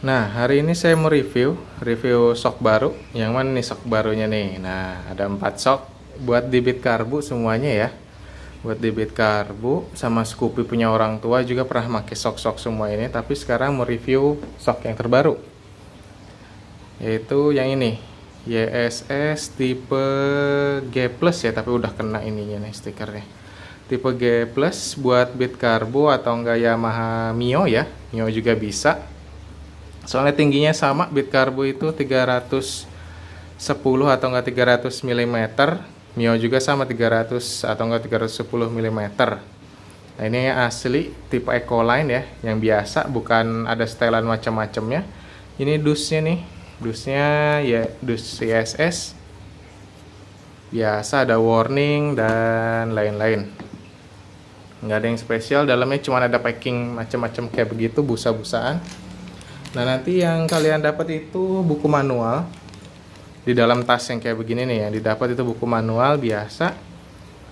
Nah, hari ini saya mau review sok baru. Yang mana nih sok barunya nih? Nah, ada 4 sok buat di Beat Karbu semuanya ya. Buat di Beat Karbu sama Scoopy punya orang tua juga pernah pakai sok-sok semua ini, tapi sekarang mau review sok yang terbaru. Yaitu yang ini, YSS tipe G+ ya, tapi udah kena ininya nih stikernya. Tipe G+ buat Beat Karbu atau enggak Yamaha Mio ya. Mio juga bisa. Soalnya tingginya sama, Beat Karbu itu 310 atau enggak 300 mm. Mio juga sama 300 atau enggak 310 mm. Nah, ini asli tipe Ecoline ya, yang biasa, bukan ada setelan macam-macamnya. Ini dusnya nih, dusnya ya dus CSS. Biasa ada warning dan lain-lain. Nggak ada yang spesial, dalamnya cuma ada packing macam-macam kayak begitu, busa-busaan. Nah, nanti yang kalian dapat itu buku manual. Di dalam tas yang kayak begini nih, yang didapat itu buku manual biasa.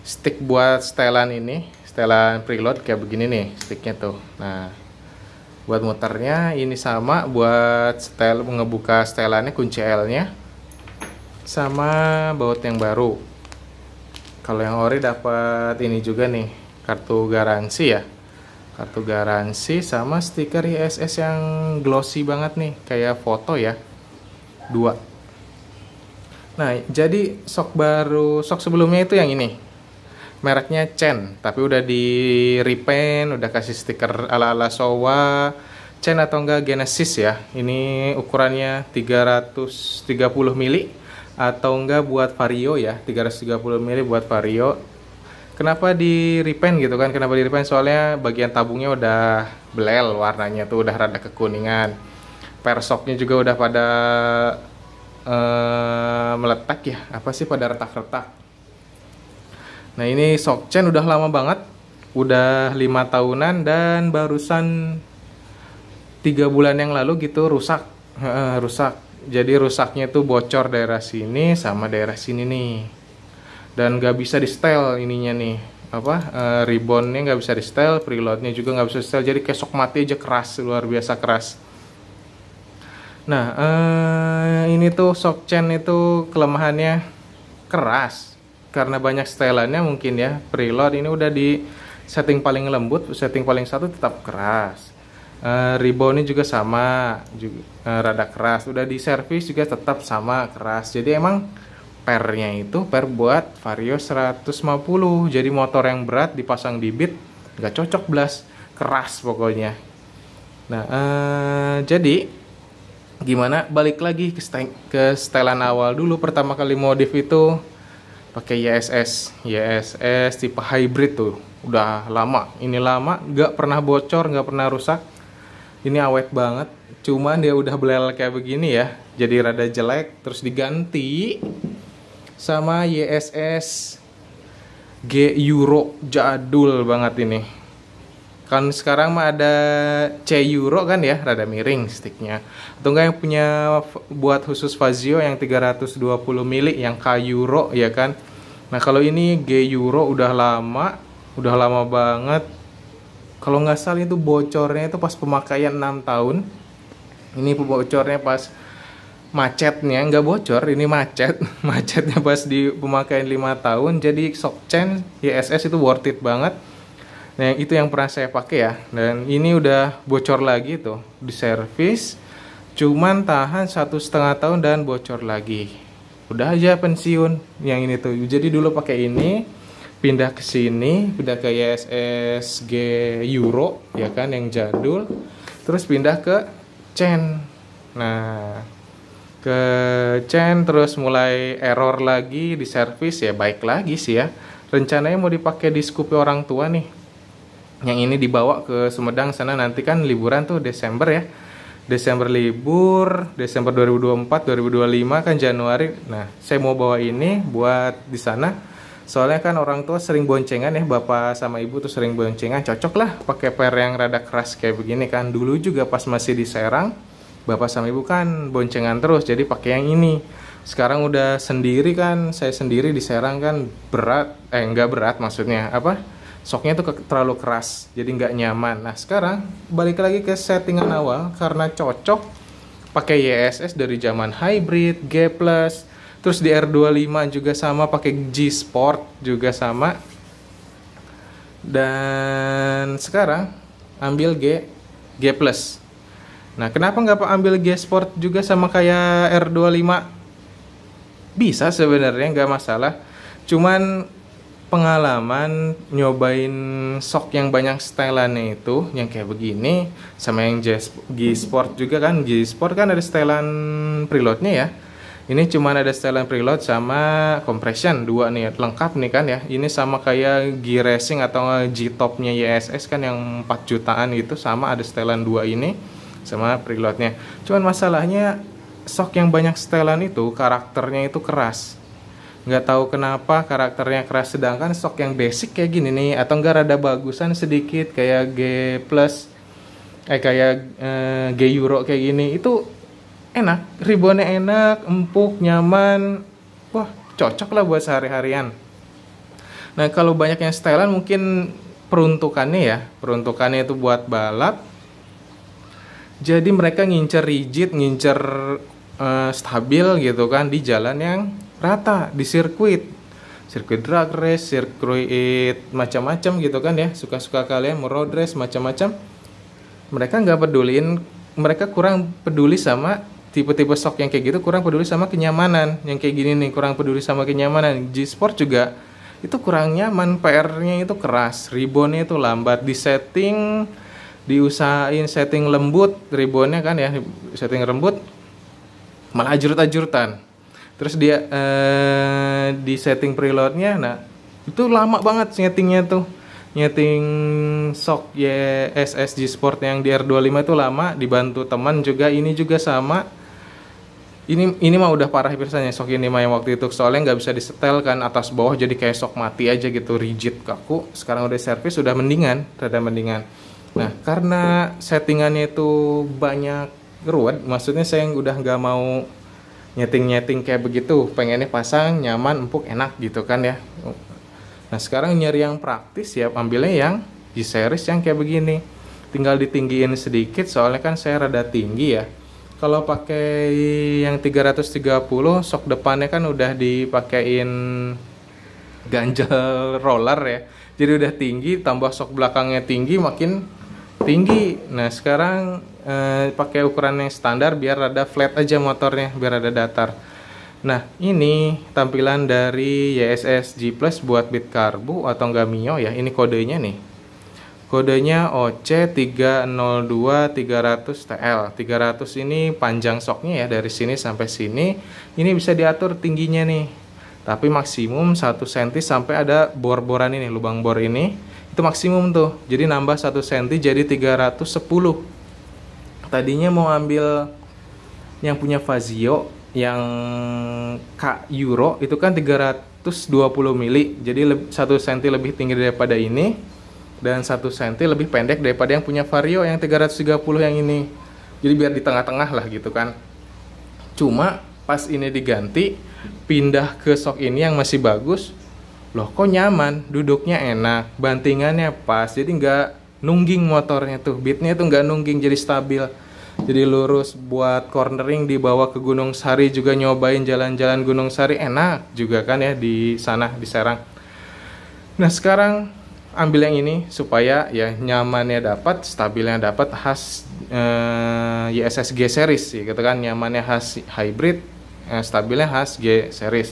Stick buat setelan ini, setelan preload kayak begini nih sticknya tuh. Nah, buat muternya ini sama, buat setel ngebuka setelannya kunci L-nya. Sama baut yang baru. Kalau yang ori dapat ini juga nih, kartu garansi ya. Kartu garansi sama stiker ISS yang glossy banget nih, kayak foto ya, 2. Nah, jadi sok baru, sok sebelumnya itu yang ini, mereknya Chen, tapi udah di repaint, udah kasih stiker ala-ala Showa, Chen atau enggak Genesis ya. Ini ukurannya 330 mili atau enggak buat Vario ya, 330 mili buat Vario. Kenapa di repaint gitu kan? Kenapa di repaint? Soalnya bagian tabungnya udah belel, warnanya tuh udah rada kekuningan. Persoknya juga udah pada meletak ya. Apa sih, pada retak-retak. Nah, ini sok Chen udah lama banget, udah 5 tahunan dan barusan 3 bulan yang lalu gitu rusak. Rusak. Jadi rusaknya tuh bocor daerah sini sama daerah sini nih. Dan nggak bisa di setel ininya nih, ribbonnya nggak bisa di setel, preloadnya juga nggak bisa di setel, jadi kayak sok mati aja, keras, luar biasa keras. Nah, ini tuh sok Chen itu kelemahannya keras karena banyak setelannya mungkin ya. Preload ini udah di setting paling lembut, setting paling 1 tetap keras. Ribbonnya juga sama, juga rada keras. Udah di servis juga tetap sama keras. Jadi emang pernya itu per buat Vario 150, jadi motor yang berat dipasang di Beat nggak cocok belas, keras pokoknya. Nah, jadi gimana, balik lagi ke setelan awal dulu. Pertama kali modif itu pakai YSS tipe hybrid tuh, udah lama, ini lama, nggak pernah bocor, nggak pernah rusak. Ini awet banget, cuman dia udah belel kayak begini ya, jadi rada jelek. Terus diganti sama YSS G Euro, jadul banget ini. Kan sekarang mah ada C Euro kan ya, rada miring sticknya. Atau enggak yang punya buat khusus Fazio yang 320 mili yang K Euro ya kan. Nah, kalau ini G Euro udah lama banget. Kalau nggak salah itu bocornya itu pas pemakaian 6 tahun. Ini bocornya pas macetnya, nggak bocor, ini macetnya pas di pemakaian 5 tahun. Jadi sok Chen YSS itu worth it banget. Nah, itu yang pernah saya pakai ya, dan ini udah bocor lagi tuh di servis, cuman tahan 1,5 tahun dan bocor lagi, udah aja pensiun yang ini tuh. Jadi dulu pakai ini, pindah ke sini, pindah ke YSS G Euro ya kan, yang jadul, terus pindah ke Chen. Nah, ke Chen terus mulai error lagi di servis ya, baik lagi sih ya. Rencananya mau dipakai di Scoopy orang tua nih. Yang ini dibawa ke Sumedang sana, nanti kan liburan tuh Desember ya. Desember libur, Desember 2024, 2025 kan Januari. Nah, saya mau bawa ini buat di sana. Soalnya kan orang tua sering boncengan ya, bapak sama ibu tuh sering boncengan, cocok lah pakai per yang rada keras kayak begini kan. Dulu juga pas masih di Serang, bapak sama ibu kan boncengan terus, jadi pakai yang ini. Sekarang udah sendiri kan, saya sendiri di Serang kan berat, nggak berat maksudnya, soknya tuh terlalu keras, jadi nggak nyaman. Nah, sekarang balik lagi ke settingan awal, karena cocok pakai YSS dari zaman hybrid, G+, terus di R25 juga sama, pakai G Sport juga sama. Dan sekarang ambil G+. Nah, kenapa nggak ambil G Sport juga sama kayak R25? Bisa sebenarnya, nggak masalah. Cuman pengalaman nyobain sok yang banyak stylannya itu, yang kayak begini, sama yang G Sport juga kan. G Sport kan ada stylan preloadnya ya. Ini cuman ada stylan preload sama compression, dua nih, lengkap nih kan ya. Ini sama kayak G Racing atau G Topnya YSS kan yang 4 jutaan gitu, sama ada stylan dua ini sama preloadnya. Cuman masalahnya sok yang banyak stylan itu karakternya itu keras. Nggak tahu kenapa karakternya keras, sedangkan sok yang basic kayak gini nih, atau enggak rada bagusan sedikit kayak G plus kayak G Euro kayak gini, itu enak, ribbonnya enak, empuk, nyaman, wah cocok lah buat sehari-harian. Nah, kalau banyak yang stylan mungkin peruntukannya itu buat balap, jadi mereka ngincer rigid, ngincer stabil gitu kan di jalan yang rata, di sirkuit drag race, sirkuit macam-macam gitu kan ya, suka-suka kalian mau road race macam-macam. Mereka nggak pedulin, mereka kurang peduli sama tipe-tipe sok yang kayak gitu, kurang peduli sama kenyamanan. Yang kayak gini nih kurang peduli sama kenyamanan. G Sport juga itu kurang nyaman, PR-nya itu keras, ribbonnya itu lambat, diusahain setting lembut ribbonnya kan ya, setting lembut malah ajurut-ajurutan. Terus dia di setting preloadnya, nah itu lama banget nyetingnya tuh. Nyeting sok YSS G Sport yang di R25 itu lama, dibantu teman juga. Ini juga sama. Ini mah udah parah pisannya sok ini mah yang waktu itu, soalnya nggak bisa disetel kan atas bawah, jadi kayak sok mati aja gitu, rigid, kaku. Sekarang udah servis, udah mendingan, rada mendingan. Nah, karena settingannya itu banyak ruwet, maksudnya saya udah nggak mau nyeting kayak begitu, pengennya pasang nyaman, empuk, enak gitu kan ya. Nah, sekarang nyari yang praktis ya, ambilnya yang G series yang kayak begini, tinggal ditinggiin sedikit, soalnya kan saya rada tinggi ya. Kalau pakai yang 330, sok depannya kan udah dipakein ganjel roller ya, jadi udah tinggi, tambah sok belakangnya tinggi, makin tinggi. Nah, sekarang pakai ukuran yang standar biar rada flat aja motornya, biar rada datar. Nah, ini tampilan dari YSS G Plus buat Beat Karbu atau enggak Mio ya. Ini kodenya nih. Kodenya OC302-300TL. 300 ini panjang soknya ya, dari sini sampai sini. Ini bisa diatur tingginya nih. Tapi maksimum 1 cm sampai ada bor-boran ini, lubang bor ini. Itu maksimum tuh. Jadi nambah 1 cm jadi 310. Tadinya mau ambil yang punya Fazio yang K Euro itu kan 320 mili. Jadi 1 cm lebih tinggi daripada ini. Dan 1 cm lebih pendek daripada yang punya Vario yang 330 yang ini. Jadi biar di tengah-tengah lah gitu kan. Cuma pas ini diganti, pindah ke sok ini yang masih bagus. Loh, kok nyaman, duduknya enak, bantingannya pas, jadi nggak nungging motornya tuh. Beatnya tuh nggak nungging, jadi stabil. Jadi lurus, buat cornering dibawa ke Gunung Sari juga, nyobain jalan-jalan Gunung Sari enak juga kan ya di sana, di Serang. Nah, sekarang ambil yang ini supaya ya nyamannya dapat, stabilnya dapat, khas YSS G series gitu kan, nyamannya khas hybrid, stabilnya khas G series.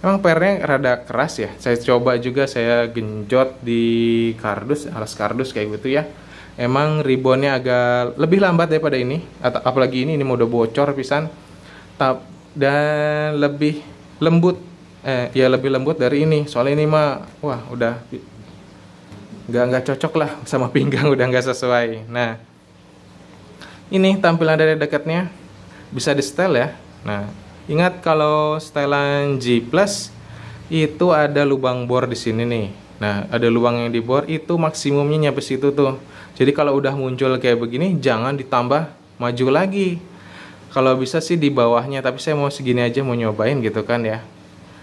Emang PR-nya rada keras ya. Saya coba juga, saya genjot di kardus, alas kardus kayak gitu ya. Emang ribbonnya agak lebih lambat daripada ini, atau apalagi ini mau udah bocor pisan. Dan lebih lembut, ya lebih lembut dari ini. Soalnya ini mah wah udah nggak cocok lah sama pinggang, udah nggak sesuai. Nah, ini tampilan dari dekatnya, bisa di setel ya. Nah, ingat kalau setelan G Plus itu ada lubang bor di sini nih. Nah, ada lubang yang di bor itu maksimumnya nyampe situ tuh. Jadi kalau udah muncul kayak begini, jangan ditambah maju lagi. Kalau bisa sih di bawahnya, tapi saya mau segini aja, mau nyobain gitu kan ya.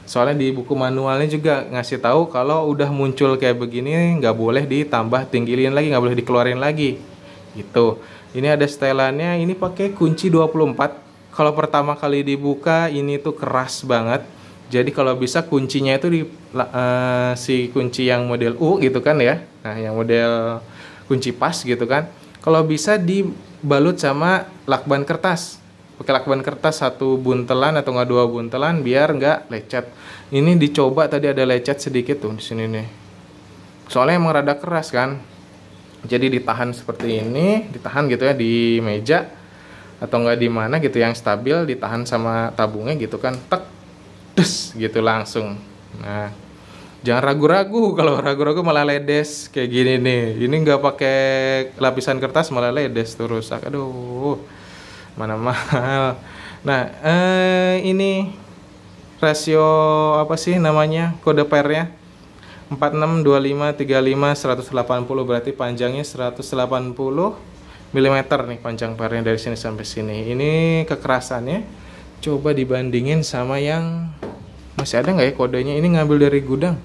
Soalnya di buku manualnya juga ngasih tahu kalau udah muncul kayak begini nggak boleh ditambah tinggilin lagi, nggak boleh dikeluarin lagi gitu. Ini ada setelannya, ini pakai kunci 24. Kalau pertama kali dibuka ini tuh keras banget. Jadi kalau bisa kuncinya itu si kunci yang model U gitu kan ya. Nah, yang model kunci pas gitu kan. Kalau bisa dibalut sama lakban kertas. Pakai lakban kertas 1 buntelan atau nggak 2 buntelan biar nggak lecet. Ini dicoba tadi ada lecet sedikit tuh di sini nih. Soalnya emang rada keras kan. Jadi ditahan seperti ini, ditahan gitu ya di meja atau enggak di mana gitu yang stabil, ditahan sama tabungnya gitu kan, tek des gitu langsung. Nah, jangan ragu-ragu, kalau ragu-ragu malah ledes kayak gini nih. Ini nggak pakai lapisan kertas malah ledes tuh, rusak. Aduh, mana mahal. Nah, ini rasio apa sih namanya, kode pairnya 46 25 35 180, berarti panjangnya 180 mm nih panjang pairnya dari sini sampai sini. Ini kekerasannya coba dibandingin sama yang masih ada nggak ya kodenya. Ini ngambil dari gudang.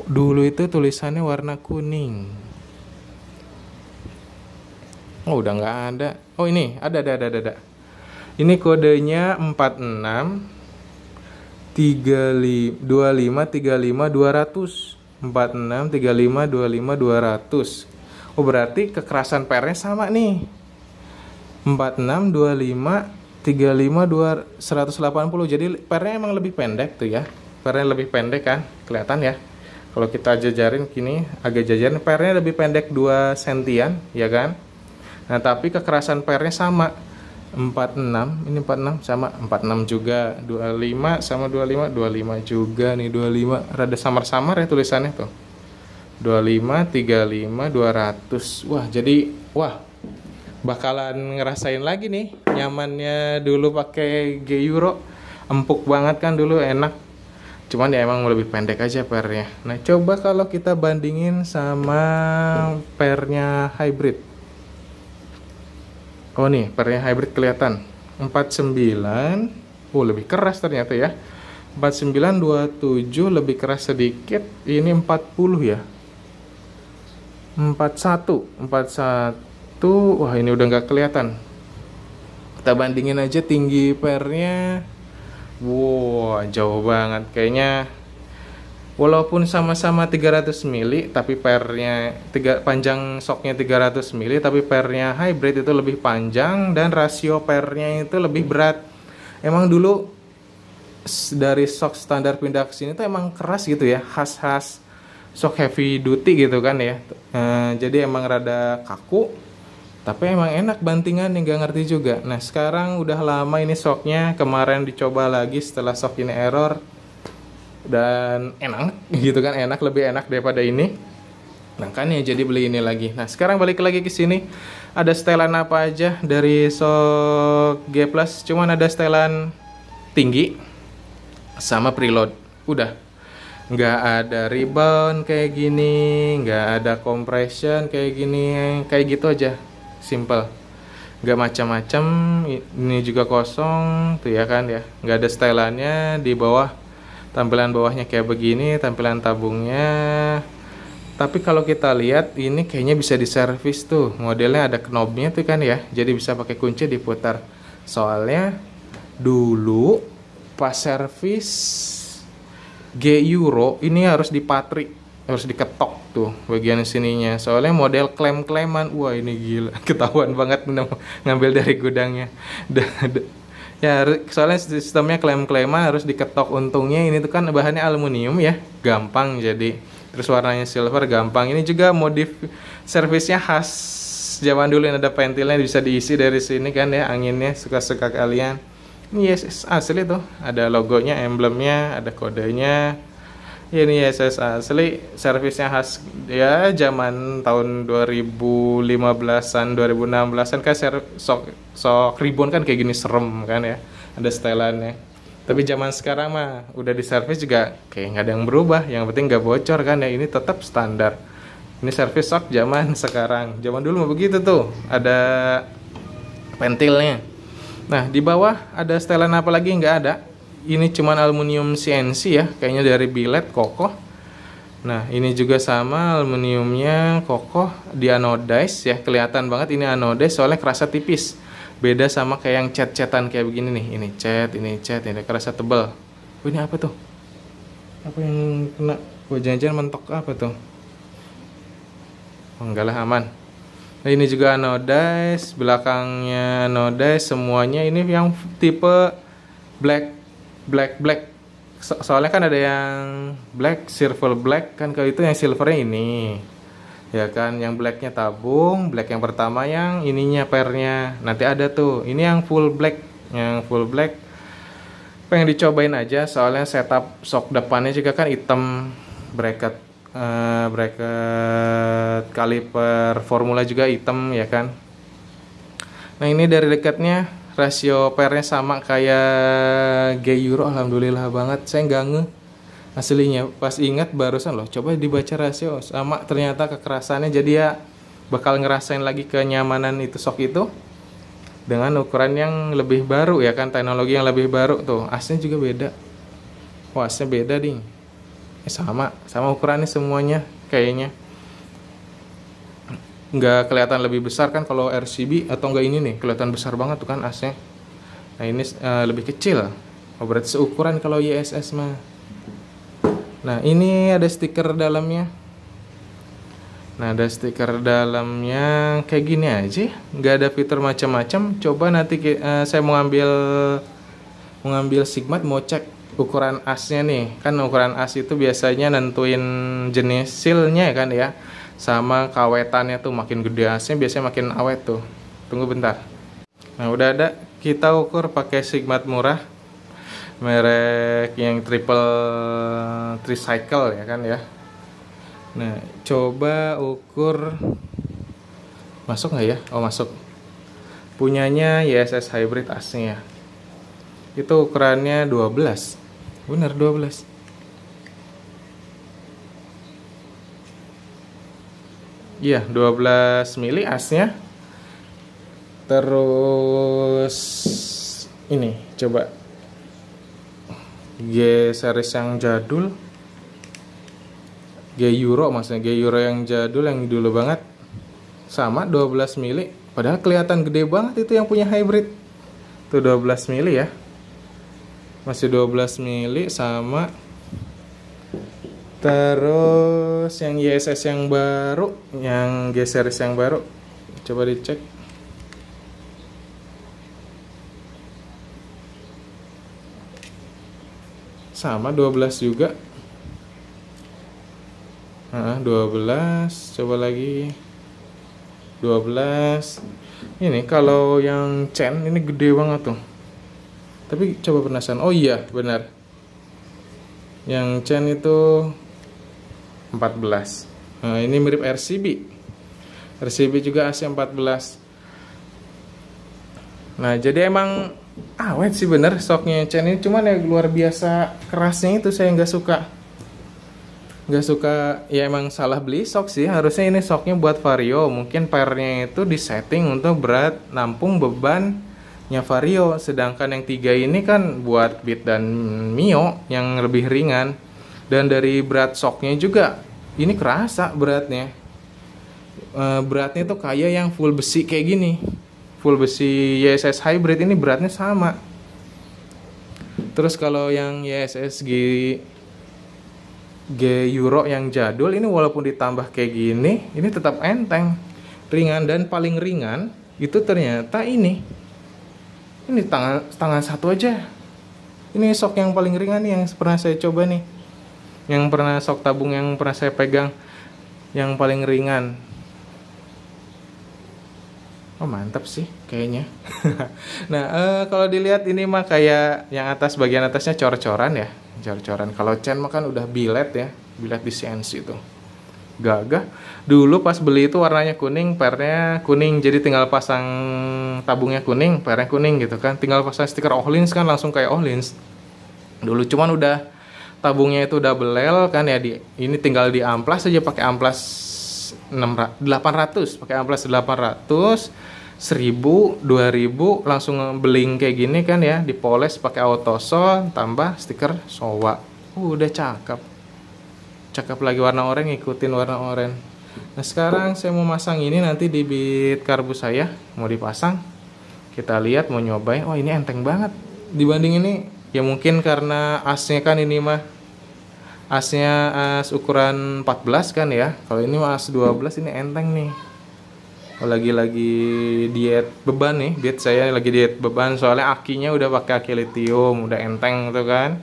Dulu itu tulisannya warna kuning. Oh, udah nggak ada. Oh, ini ada. Ini kodenya 46 25 35 200. 46 35 25 200. Oh, berarti kekerasan pairnya sama nih. 46 25 35 180. Jadi pairnya emang lebih pendek tuh ya. Pairnya lebih pendek kan? Kelihatan ya. Kalau kita jajarin gini, agak jajarin, pairnya lebih pendek 2 sentian, ya kan? Nah, tapi kekerasan pairnya sama. 46, ini 46 sama 46 juga, 25 sama 25 juga nih, 25 rada samar-samar ya tulisannya tuh. 25 35 200. Wah, jadi bakalan ngerasain lagi nih nyamannya dulu pakai G-Euro. Empuk banget kan dulu, enak. Cuman ya emang lebih pendek aja pairnya. Nah, coba kalau kita bandingin sama pairnya hybrid. Oh nih, pairnya hybrid kelihatan 49. Oh, lebih keras ternyata ya. 49 27 lebih keras sedikit. Ini 40 ya. 41. Wah, ini udah nggak kelihatan. Kita bandingin aja tinggi pairnya. Wow, jauh banget kayaknya. Walaupun sama-sama 300 mili, tapi pairnya panjang soknya 300 mili, tapi pairnya hybrid itu lebih panjang dan rasio pairnya itu lebih berat. Emang dulu dari sok standar pindah ke sini tuh emang keras gitu ya, khas sok heavy duty gitu kan ya. Jadi emang rada kaku, tapi emang enak bantingan, yang gak ngerti juga. Nah, sekarang udah lama ini soknya, kemarin dicoba lagi setelah sok ini error, dan enak gitu kan, lebih enak daripada ini. Nah, kan ya jadi beli ini lagi. Nah, sekarang balik lagi ke sini. Ada setelan apa aja dari sok G Plus? Cuman ada setelan tinggi sama preload. Udah. Nggak ada rebound kayak gini, nggak ada compression kayak gini, kayak gitu aja, simple, nggak macam-macam. Ini juga kosong tuh ya kan ya, nggak ada setelannya. Di bawah, tampilan bawahnya kayak begini, tampilan tabungnya. Tapi kalau kita lihat ini kayaknya bisa diservis tuh, modelnya ada knobnya tuh kan ya, jadi bisa pakai kunci diputar. Soalnya dulu pas servis G-Euro ini harus dipatri, harus diketok tuh bagian sininya. Soalnya model klem-kleman. Wah, ini gila, ketahuan banget ngambil dari gudangnya. Ya, soalnya sistemnya klem-kleman harus diketok. Untungnya ini tuh kan bahannya aluminium ya, gampang jadi. Terus warnanya silver, gampang. Ini juga modif servisnya khas zaman dulu, yang ada pentilnya bisa diisi dari sini kan ya, anginnya suka-suka kalian. Ini YSS asli tuh, ada logonya, emblemnya, ada kodenya. Ini YSS asli, servisnya khas ya zaman tahun 2015-an, 2016-an kan sok ribbon kan kayak gini, serem kan ya, ada setelannya. Tapi zaman sekarang mah udah diservis juga kayak nggak ada yang berubah, yang penting nggak bocor kan ya, ini tetap standar. Ini servis sok zaman sekarang, zaman dulu mah begitu tuh, ada pentilnya. Nah, di bawah ada setelan apa lagi? Nggak ada. Ini cuman aluminium CNC ya, kayaknya dari billet kokoh. Nah, ini juga sama, aluminiumnya kokoh, dianodize ya, kelihatan banget ini anodize soalnya kerasa tipis. Beda sama kayak yang cat-catan kayak begini nih. Ini cat, ini kerasa tebal. Oh, ini apa tuh? Apa yang kena? Oh, jangan-jangan mentok apa tuh? Oh, enggak lah, aman. Nah, ini juga anodize, belakangnya anodize, semuanya ini yang tipe black. Soalnya kan ada yang black, silver black kan, kalau itu yang silvernya ini. Ya kan, yang blacknya tabung, black yang pertama yang ininya pernya. Nanti ada tuh, ini yang full black. Yang full black pengen dicobain aja, soalnya setup shock depannya juga kan hitam, bracket kaliper formula juga hitam ya kan. Nah, ini dari dekatnya rasio pernya sama kayak G Euro, alhamdulillah banget. Saya nggak ngeh aslinya, pas ingat barusan loh, coba dibaca rasio sama, ternyata kekerasannya. Jadi ya bakal ngerasain lagi kenyamanan itu shock itu dengan ukuran yang lebih baru ya kan, teknologi yang lebih baru tuh. Asnya juga beda. Wah, asnya beda ding. Sama ukurannya semuanya kayaknya. Nggak kelihatan lebih besar kan kalau RCB, atau enggak ini nih kelihatan besar banget tuh kan asnya. Nah, ini lebih kecil. Oh, berarti seukuran kalau YSS mah. Nah, ini ada stiker dalamnya. Nah, ada stiker dalamnya kayak gini aja, nggak ada fitur macam-macam. Coba nanti saya mau ngambil Sigmat, mau cek ukuran asnya nih. Kan ukuran as itu biasanya nentuin jenis sealnya kan ya, sama kawetannya tuh. Makin gede asnya biasanya makin awet tuh. Tunggu bentar. Nah, udah ada. Kita ukur pakai Sigmat murah, merek yang tricycle ya kan ya. Nah, coba ukur masuk nggak ya? Oh, masuk. Punyanya YSS Hybrid asnya. Itu ukurannya 12. Bener 12. Iya, 12 mili asnya. Terus ini coba G series yang jadul. G Euro maksudnya, G Euro yang jadul yang dulu banget. Sama 12 mili. Padahal kelihatan gede banget itu yang punya hybrid. Tuh 12 mili ya. Masih 12 mili sama. Terus yang YSS yang baru, yang G series yang baru, coba dicek. Sama 12 juga. Nah, 12, coba lagi 12. Ini kalau yang Chen ini gede banget tuh. Tapi coba penasaran. Oh iya, benar. Yang Chen itu 14. Nah, ini mirip RCB. RCB juga AC 14. Nah, jadi emang awet sih bener shocknya Chen ini. Cuman ya luar biasa kerasnya itu saya nggak suka. Ya emang salah beli shock sih. Harusnya ini shocknya buat Vario. Mungkin pairnya itu disetting untuk berat nampung bebannya Vario. Sedangkan yang 3 ini kan buat Beat dan Mio yang lebih ringan. Dan dari berat shocknya juga ini kerasa beratnya. Beratnya tuh kayak yang full besi kayak gini. Full besi YSS Hybrid ini beratnya sama. Terus kalau yang YSS G Euro yang jadul ini walaupun ditambah kayak gini, ini tetap enteng, ringan. Dan paling ringan itu ternyata ini tangan satu aja. Ini shock yang paling ringan nih yang pernah saya coba nih, yang pernah shock tabung yang pernah saya pegang, yang paling ringan. Oh, mantap sih kayaknya. Nah, kalau dilihat ini mah kayak yang atas, bagian atasnya cor-coran ya, cor-coran. Kalau Chen mah kan udah billet ya, billet di CNC itu. Gagah. Dulu pas beli itu warnanya kuning, pernya kuning, jadi tinggal pasang tabungnya kuning, pernya kuning gitu kan. Tinggal pasang stiker Ohlins kan langsung kayak Ohlins. Dulu cuman udah tabungnya itu udah belel kan ya, ini tinggal di amplas aja pakai amplas 800, pakai amplas 800, 1000, 2000 langsung beling kayak gini kan ya, dipoles pakai autosol tambah stiker Showa. Udah cakep. cakep lagi warna oranye, ngikutin warna oranye. Nah sekarang saya mau masang ini, nanti di bit karbu saya mau dipasang. Kita lihat, mau nyobain. Oh ini enteng banget dibanding ini. Ya mungkin karena asnya kan ini mah asnya as ukuran 14 kan ya. Kalau ini mah as 12, ini enteng nih. Oh, lagi diet beban nih, diet saya lagi diet beban soalnya akinya udah pakai aki lithium, udah enteng tuh kan.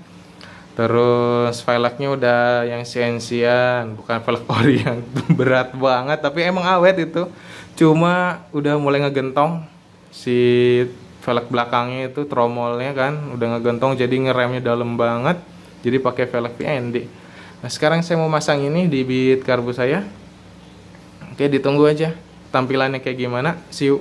Terus velgnya udah yang CNC-an, bukan velg ori yang berat banget, tapi emang awet itu. Cuma udah mulai ngegentong si velg belakangnya itu, tromolnya kan udah ngegentong, jadi ngeremnya dalam banget. Jadi pakai velg VND. Nah sekarang saya mau masang ini di bit karbu saya. Oke, ditunggu aja tampilannya kayak gimana. See you.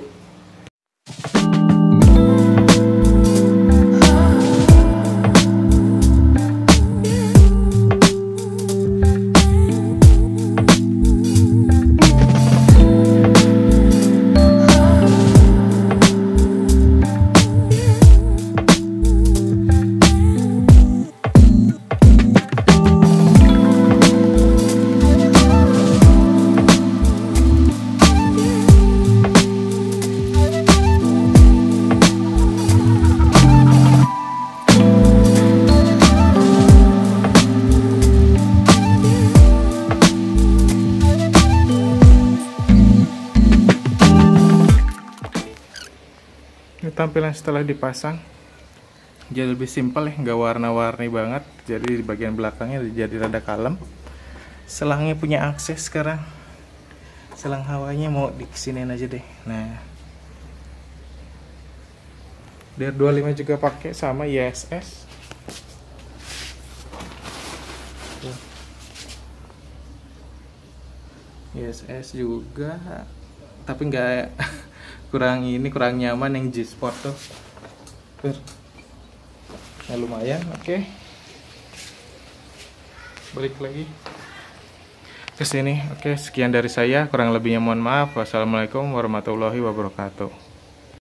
Ini tampilan setelah dipasang, jadi lebih simpel ya, nggak warna-warni banget. Jadi di bagian belakangnya jadi rada kalem. Selangnya punya akses sekarang. Selang hawanya mau disiniin aja deh. Nah, DR 25 juga pakai sama ISS. ISS juga, tapi nggak kurang nyaman yang G-Sport tuh. Nah, lumayan. Oke. Balik lagi ke sini. Oke, sekian dari saya, kurang lebihnya mohon maaf. Wassalamualaikum warahmatullahi wabarakatuh.